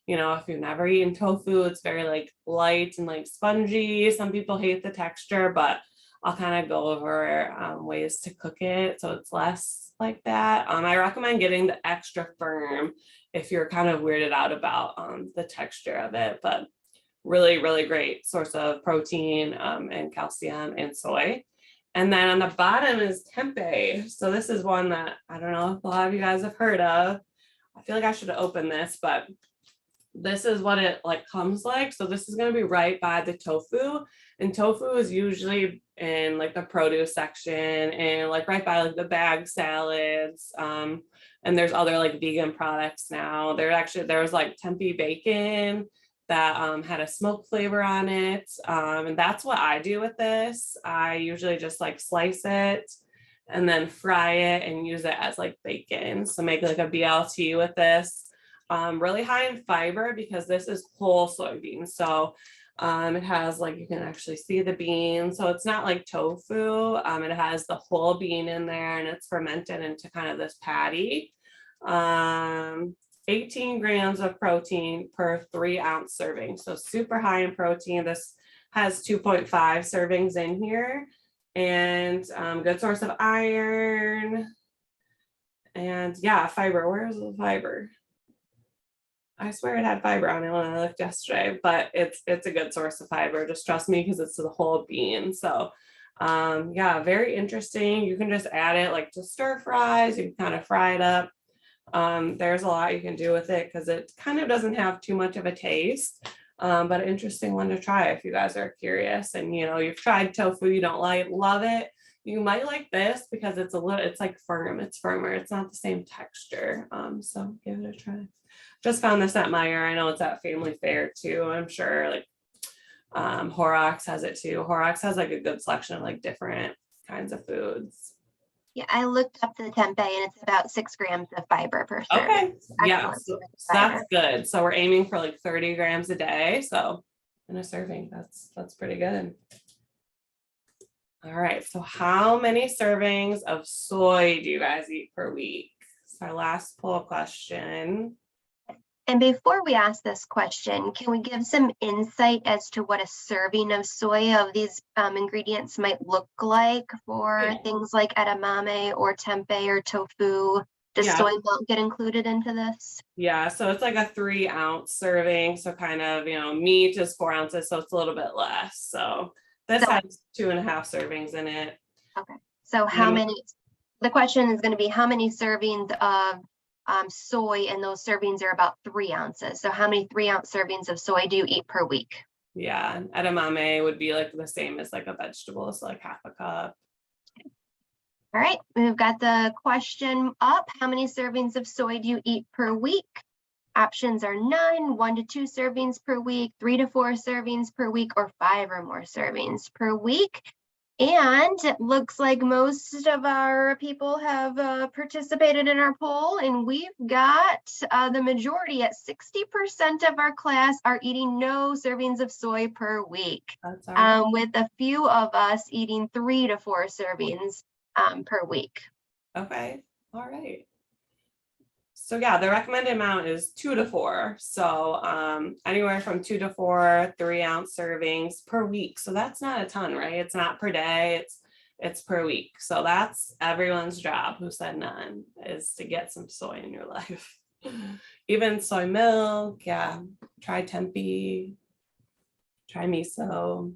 If you've never eaten tofu, it's very like light and like spongy. Some people hate the texture, but I'll kind of go over ways to cook it so it's less like that. I recommend getting the extra firm if you're kind of weirded out about the texture of it, but really, really great source of protein and calcium and soy. And then on the bottom is tempeh. So this is one that I don't know if a lot of you guys have heard of. I feel like I should have opened this, but this is what it like comes like. So this is going to be right by the tofu, and tofu is usually in like the produce section and like right by like the bag salads. And there's other like vegan products now. There was like tempeh bacon that had a smoked flavor on it. And that's what I do with this. I usually just like slice it and then fry it and use it as like bacon. So make like a BLT with this. Really high in fiber because this is whole soybeans. So it has like, you can actually see the beans. So it's not like tofu. It has the whole bean in there and it's fermented into kind of this patty. 18 grams of protein per 3-ounce serving. So super high in protein. This has 2.5 servings in here, and good source of iron. And yeah, fiber. Where's the fiber? I swear it had fiber on it when I looked yesterday, but it's a good source of fiber. Just trust me, because it's the whole bean. So yeah, very interesting. You can just add it like to stir fries. You can kind of fry it up. There's a lot you can do with it because it kind of doesn't have too much of a taste. But an interesting one to try if you guys are curious and you've tried tofu, you don't love it. You might like this because it's like firm, it's firmer, it's not the same texture. So give it a try. Just found this at Meijer. I know it's at Family Fare too. I'm sure like Horrocks has it too. Horrocks has like a good selection of like different kinds of foods. Yeah, I looked up the tempeh and it's about 6 grams of fiber per serving. Okay, yeah, Excellent so fiber. that's good. So we're aiming for like 30 grams a day. So in a serving, that's pretty good. All right, so how many servings of soy do you guys eat per week? It's our last poll question. And before we ask this question, can we give some insight as to what a serving of soy of these ingredients might look like for things like edamame or tempeh or tofu? Does soy milk get included into this? Yeah, so it's like a 3-ounce serving. So kind of, meat is 4 ounces, so it's a little bit less. So this has 2.5 servings in it. Okay, so how many, the question is going to be how many servings of soy, and those servings are about 3 ounces. So how many 3-ounce servings of soy do you eat per week? Yeah, edamame would be like the same as like a vegetable, so like half a cup. All right, we've got the question up. How many servings of soy do you eat per week? Options are none, 1 to 2 servings per week, 3 to 4 servings per week, or 5 or more servings per week. And it looks like most of our people have participated in our poll, and we've got the majority at 60% of our class are eating no servings of soy per week, with a few of us eating 3 to 4 servings per week. Okay, all right. So yeah, the recommended amount is 2 to 4. So anywhere from 2 to 4 3-ounce servings per week. So that's not a ton, right? It's not per day, it's per week. So that's everyone's job who said none, is to get some soy in your life. Even soy milk, yeah. Try tempeh, try miso.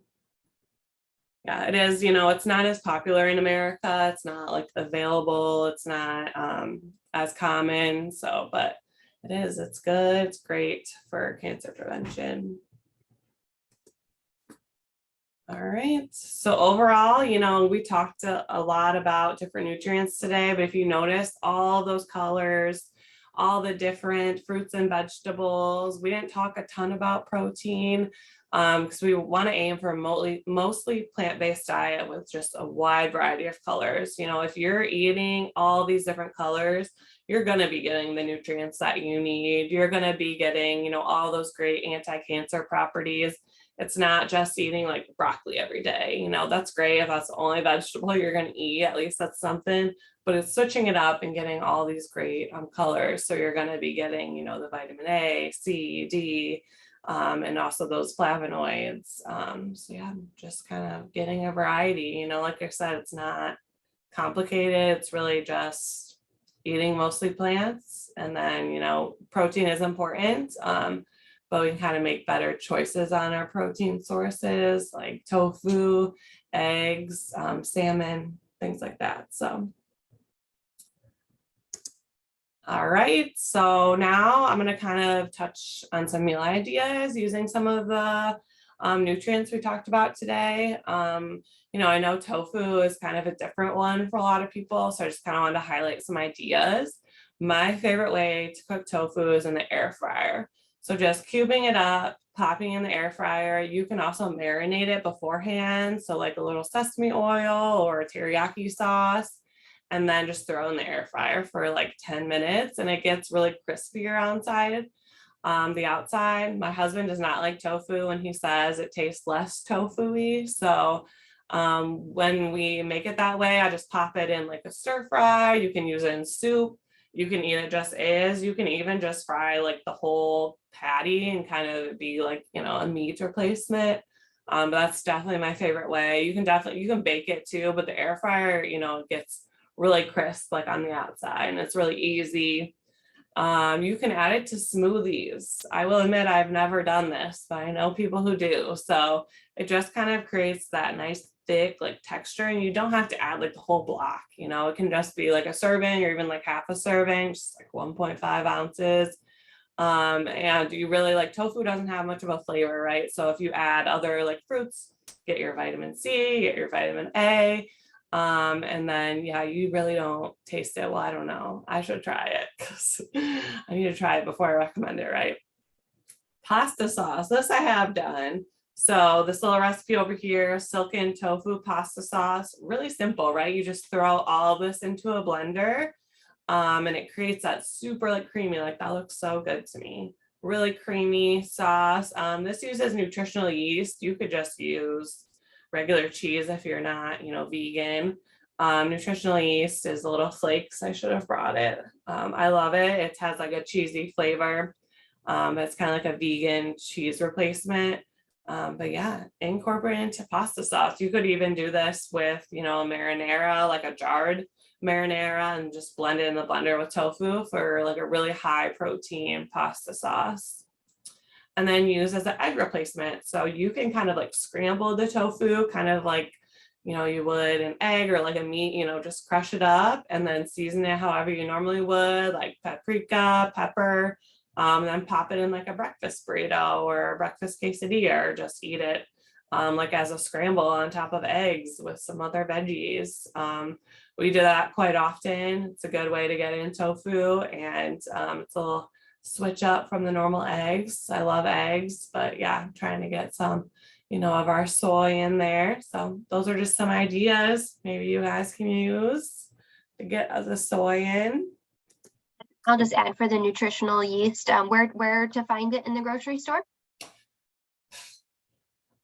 Yeah, it is, it's not as popular in America. It's not like available. It's not as common. So, but it's good. It's great for cancer prevention. All right. So overall, we talked a lot about different nutrients today, but if you notice all those colors, all the different fruits and vegetables, we didn't talk a ton about protein because we want to aim for a mostly plant-based diet with just a wide variety of colors. If you're eating all these different colors, you're going to be getting the nutrients that you need. You're going to be getting, all those great anti-cancer properties. It's not just eating like broccoli every day. That's great if that's the only vegetable you're going to eat. At least that's something. But it's switching it up and getting all these great colors. So you're going to be getting, the vitamin A, C, D, and also those flavonoids. So yeah, just kind of getting a variety. Like I said, it's not complicated. It's really just eating mostly plants. And then, protein is important. But we can kind of make better choices on our protein sources like tofu, eggs, salmon, things like that. So, all right. So now I'm going to kind of touch on some meal ideas using some of the nutrients we talked about today. I know tofu is kind of a different one for a lot of people. So I just kind of wanted to highlight some ideas. My favorite way to cook tofu is in the air fryer. So just cubing it up, popping in the air fryer. You can also marinate it beforehand. So like a little sesame oil or a teriyaki sauce, and then just throw in the air fryer for like 10 minutes and it gets really crispy around the outside. My husband does not like tofu and he says it tastes less tofu-y. So when we make it that way, I just pop it in like a stir fry. You can use it in soup. You can eat it just as. You can even just fry like the whole patty and kind of be like, a meat replacement. But that's definitely my favorite way. You can bake it too, but the air fryer, it gets really crisp like on the outside and it's really easy. You can add it to smoothies. I will admit I've never done this, but I know people who do. So it just kind of creates that nice thick like texture, and you don't have to add like the whole block, you know, it can just be like a serving or even like half a serving, just like 1.5 ounces. And you really like tofu doesn't have much of a flavor, right? So if you add other like fruits, get your vitamin C, get your vitamin A, and then yeah, you really don't taste it. Well, I don't know. I should try it because I need to try it before I recommend it, right? Pasta sauce. This I have done. So this little recipe over here, silken tofu pasta sauce, really simple, right? You just throw all of this into a blender, and it creates that super like creamy, like that looks so good to me. Really creamy sauce. This uses nutritional yeast. You could just use regular cheese if you're not, you know, vegan. Nutritional yeast is a little flakes. I should have brought it. I love it. It has like a cheesy flavor. It's kind of like a vegan cheese replacement. But yeah, incorporate into pasta sauce. You could even do this with, you know, a marinara, like a jarred marinara, and just blend it in the blender with tofu for like a really high protein pasta sauce. And then use as an egg replacement. So you can kind of like scramble the tofu, kind of like, you know, you would an egg or like a meat, you know, just crush it up and then season it however you normally would, like paprika, pepper, then pop it in like a breakfast burrito or a breakfast quesadilla, or just eat it like as a scramble on top of eggs with some other veggies. We do that quite often. It's a good way to get in tofu, and it's a little switch up from the normal eggs. I love eggs, but yeah, I'm trying to get some, you know, of our soy in there. So those are just some ideas maybe you guys can use to get the soy in. I'll just add for the nutritional yeast, where to find it in the grocery store?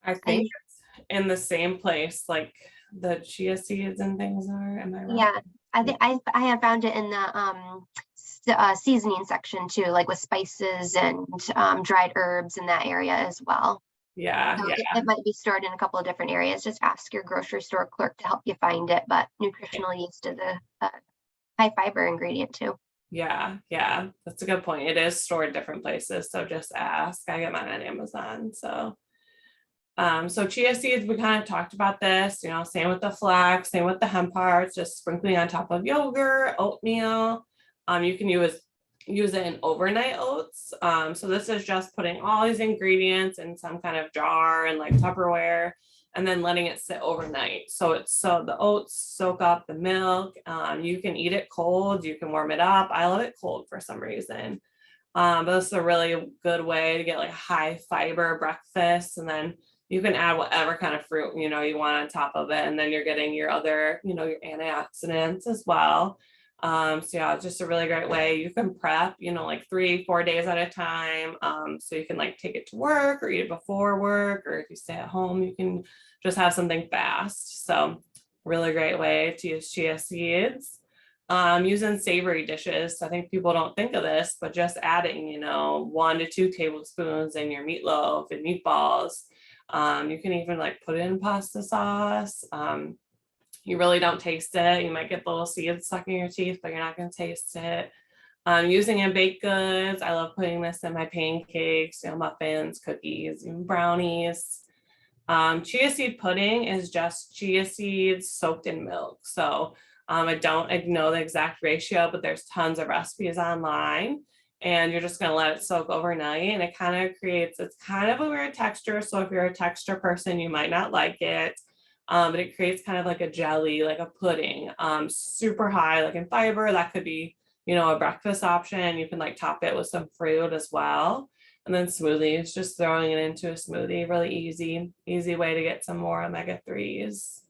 I think it's in the same place like the chia seeds and things are. Am I wrong? Yeah, I think I have found it in the seasoning section too, like with spices and dried herbs in that area as well. Yeah, So yeah. it might be stored in a couple of different areas. Just ask your grocery store clerk to help you find it. But nutritional yeast is a high fiber ingredient too. Yeah, yeah, that's a good point. It is stored different places, so just ask. I get mine on Amazon. So chia seeds, we kind of talked about this, you know, same with the flax, same with the hemp hearts, just sprinkling on top of yogurt, oatmeal. You can use it in overnight oats. So this is just putting all these ingredients in some kind of jar and like Tupperware, and then letting it sit overnight. So the oats soak up the milk. You can eat it cold, you can warm it up. I love it cold for some reason. But this is a really good way to get like high fiber breakfast, and then you can add whatever kind of fruit, you know, you want on top of it. And then you're getting your other, you know, your antioxidants as well. So yeah, it's just a really great way. You can prep, you know, like 3-4 days at a time. So you can like take it to work or eat it before work, or if you stay at home, you can just have something fast. So really great way to use chia seeds. Using savory dishes. I think people don't think of this, but just adding, you know, 1 to 2 tablespoons in your meatloaf and meatballs. You can even like put it in pasta sauce. You really don't taste it. You might get the little seeds stuck in your teeth, but you're not going to taste it. Using in baked goods. I love putting this in my pancakes, you know, muffins, cookies, even brownies. Chia seed pudding is just chia seeds soaked in milk. So I don't know the exact ratio, but there's tons of recipes online, and you're just going to let it soak overnight, and it kind of creates, it's kind of a weird texture. So if you're a texture person, you might not like it. But it creates kind of like a jelly, like a pudding, super high, like in fiber. That could be, you know, a breakfast option. You can like top it with some fruit as well. And then smoothies, just throwing it into a smoothie, really easy way to get some more omega-3s.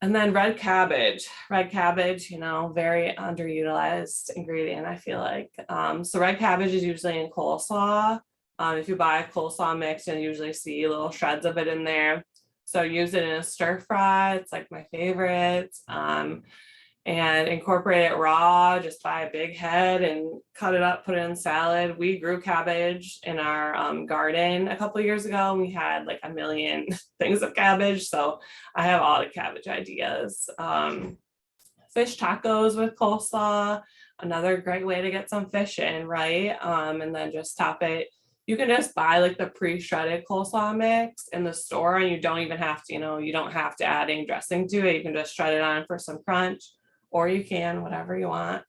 And then red cabbage, you know, very underutilized ingredient, I feel like. So red cabbage is usually in coleslaw. If you buy a coleslaw mix, you'll usually see little shreds of it in there. So use it in a stir fry. It's like my favorite. And incorporate it raw, just buy a big head and cut it up, put it in salad. We grew cabbage in our garden a couple of years ago. We had like a million things of cabbage. So I have all the cabbage ideas. Fish tacos with coleslaw, another great way to get some fish in, right? And then just top it. You can just buy like the pre-shredded coleslaw mix in the store, and you don't even have to, you don't have to add any dressing to it. You can just shred it on for some crunch, or you can, whatever you want.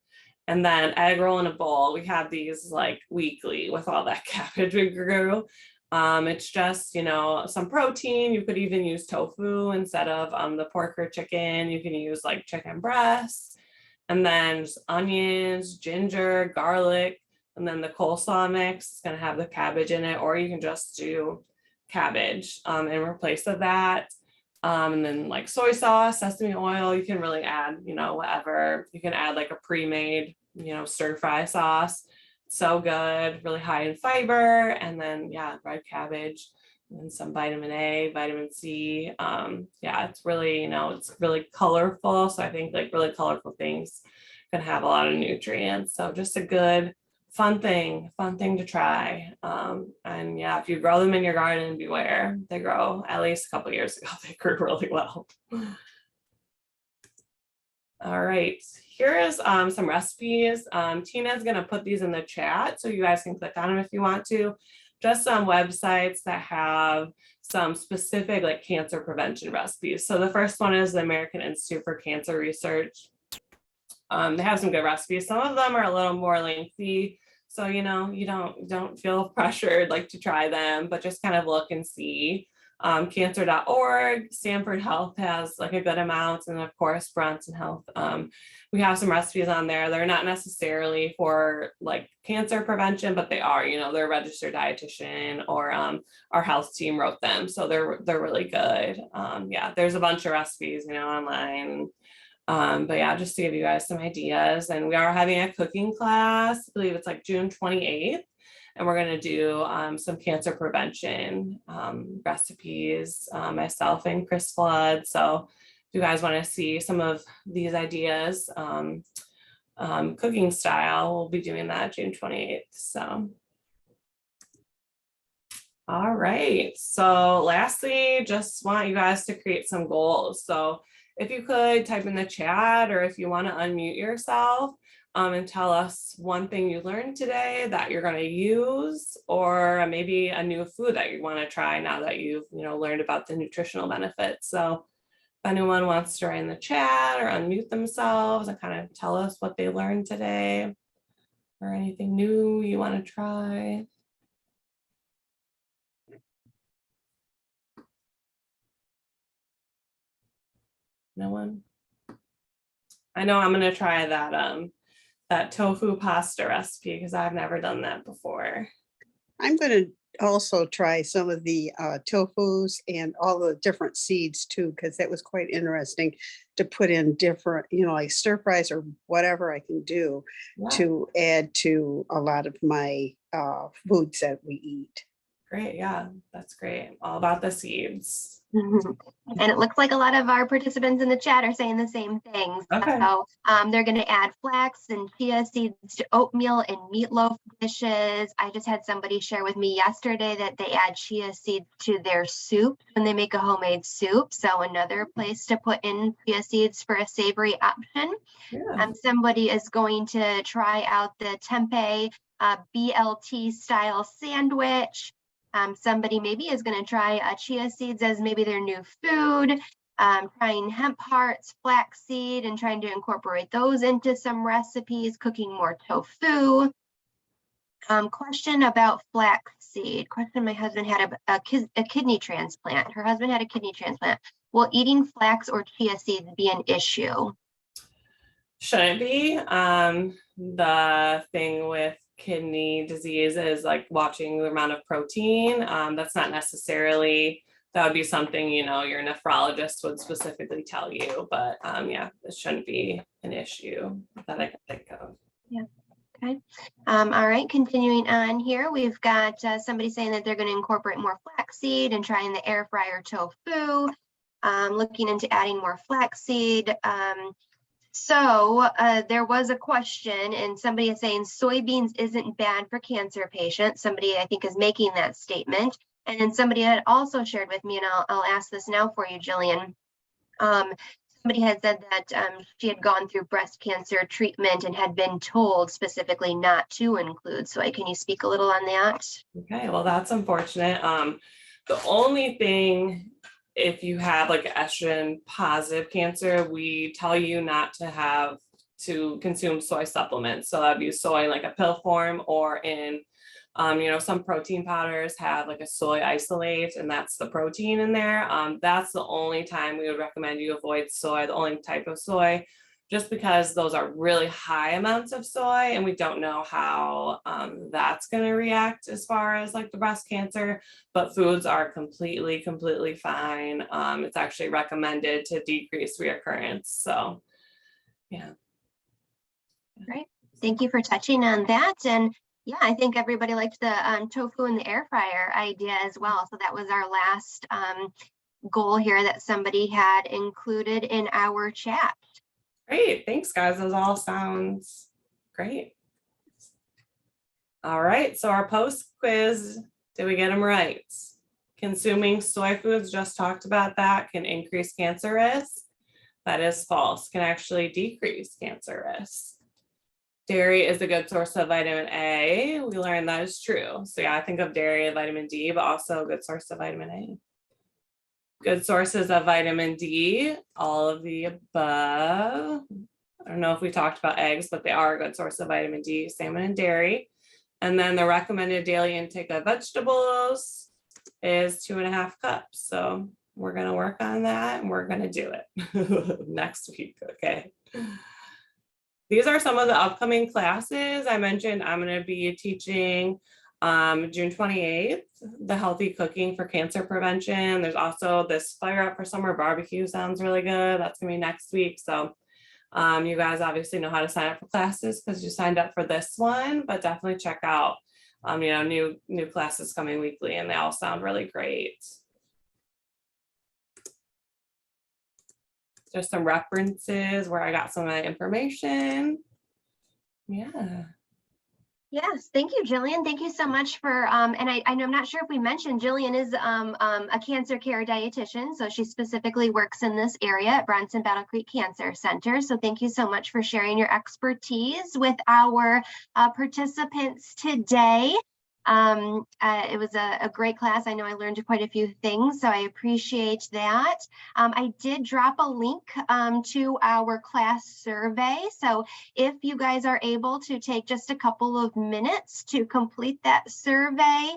And then egg roll in a bowl. We have these like weekly with all that cabbage we grew. It's just, some protein. You could even use tofu instead of the pork or chicken. You can use like chicken breasts, and then just onions, ginger, garlic, and then the coleslaw mix is going to have the cabbage in it, or you can just do cabbage in replace of that. And then like soy sauce, sesame oil, you can really add, whatever. You can add like a pre-made, stir fry sauce. So good, really high in fiber. And then, yeah, red cabbage and some vitamin A, vitamin C. Yeah, it's really, it's really colorful. So I think like really colorful things can have a lot of nutrients. So just a good, fun thing to try. And yeah, if you grow them in your garden, beware. They grow, at least a couple years ago, they grew really well. All right, here is some recipes. Tina's gonna put these in the chat so you guys can click on them if you want to. Just some websites that have some specific like cancer prevention recipes. So the first one is the American Institute for Cancer Research. They have some good recipes. Some of them are a little more lengthy, so you don't feel pressured like to try them, but just kind of look and see. Cancer.org, Stanford Health has like a good amount, and of course Bronson Health. We have some recipes on there. They're not necessarily for like cancer prevention, but they are, they're a registered dietitian, or our health team wrote them, so they're really good. Yeah, there's a bunch of recipes, online. But yeah, just to give you guys some ideas. And we are having a cooking class, I believe it's like June 28th. And we're going to do some cancer prevention recipes, myself and Chris Flood. So if you guys want to see some of these ideas, cooking style, we'll be doing that June 28th. So. All right. So lastly, just want you guys to create some goals. So if you could type in the chat, or if you want to unmute yourself and tell us one thing you learned today that you're going to use, or maybe a new food that you want to try now that you've learned about the nutritional benefits. So if anyone wants to write in the chat or unmute themselves and kind of tell us what they learned today, or anything new you want to try. No one? I know I'm gonna try that tofu pasta recipe because I've never done that before. I'm going to also try some of the tofus and all the different seeds too, because that was quite interesting to put in different, like stir fries or whatever I can do to add to a lot of my foods that we eat. Great, yeah, that's great. All about the seeds. And it looks like a lot of our participants in the chat are saying the same things. Okay. So they're going to add flax and chia seeds to oatmeal and meatloaf dishes. I just had somebody share with me yesterday that they add chia seeds to their soup when they make a homemade soup. So another place to put in chia seeds for a savory option. Yeah. Somebody is going to try out the tempeh BLT style sandwich. Somebody maybe is going to try chia seeds as maybe their new food, trying hemp hearts, flaxseed, and trying to incorporate those into some recipes, cooking more tofu. Question about flaxseed. Question, my husband had a kidney transplant. Her husband had a kidney transplant. Will eating flax or chia seeds be an issue? Shouldn't be. The thing with kidney disease is like watching the amount of protein. That's not necessarily, that would be something, your nephrologist would specifically tell you, but yeah, it shouldn't be an issue that I can think of. Yeah. Okay. All right. Continuing on here, we've got somebody saying that they're going to incorporate more flaxseed and trying the air fryer tofu, looking into adding more flaxseed. So there was a question, and somebody is saying soybeans isn't bad for cancer patients. Somebody, I think, is making that statement. And then somebody had also shared with me, and I'll ask this now for you, Jillian. Somebody had said that she had gone through breast cancer treatment and had been told specifically not to include soy. Can you speak a little on that? Okay, well, that's unfortunate. The only thing, if you have like estrogen positive cancer, we tell you not to consume soy supplements. So that'd be soy in like a pill form or in, some protein powders have like a soy isolate, and that's the protein in there. That's the only time we would recommend you avoid soy, the only type of soy, just because those are really high amounts of soy and we don't know how that's going to react as far as like the breast cancer, but foods are completely fine. It's actually recommended to decrease reoccurrence. So, yeah. Great. Thank you for touching on that. And yeah, I think everybody liked the tofu in the air fryer idea as well. So that was our last goal here that somebody had included in our chat. Great. Thanks, guys. Those all sounds great. All right. So our post quiz, did we get them right? Consuming soy foods, just talked about that, can increase cancer risk. That is false, can actually decrease cancer risk. Dairy is a good source of vitamin A. We learned that is true. So yeah, I think of dairy and vitamin D, but also a good source of vitamin A. Good sources of vitamin D, all of the above. I don't know if we talked about eggs, but they are a good source of vitamin D, salmon and dairy. And then the recommended daily intake of vegetables is 2.5 cups. So we're going to work on that and we're going to do it next week. Okay. These are some of the upcoming classes. I mentioned I'm going to be teaching June 28th, the healthy cooking for cancer prevention. There's also this fire up for summer barbecue, sounds really good. That's gonna be next week. So you guys obviously know how to sign up for classes because you signed up for this one, but definitely check out new classes coming weekly, and they all sound really great. Just some references where I got some of my information. Yeah. Yes, thank you, Jillian. Thank you so much for, and I know I'm not sure if we mentioned, Jillian is a cancer care dietitian. So she specifically works in this area at Bronson Battle Creek Cancer Center. So thank you so much for sharing your expertise with our participants today. It was a great class. I know I learned quite a few things, so I appreciate that. I did drop a link to our class survey. So if you guys are able to take just a couple of minutes to complete that survey,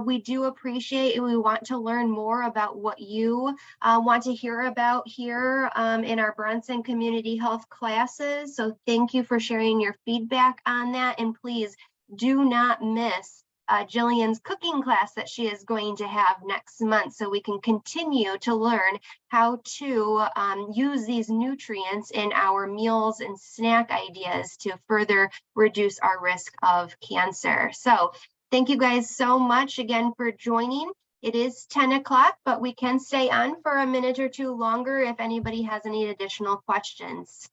we do appreciate it. We want to learn more about what you want to hear about here in our Bronson Community Health classes. So thank you for sharing your feedback on that. And please do not miss Jillian's cooking class that she is going to have next month, so we can continue to learn how to use these nutrients in our meals and snack ideas to further reduce our risk of cancer. So thank you guys so much again for joining. It is 10 o'clock, but we can stay on for a minute or two longer if anybody has any additional questions.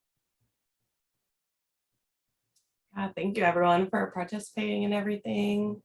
Thank you everyone for participating and everything.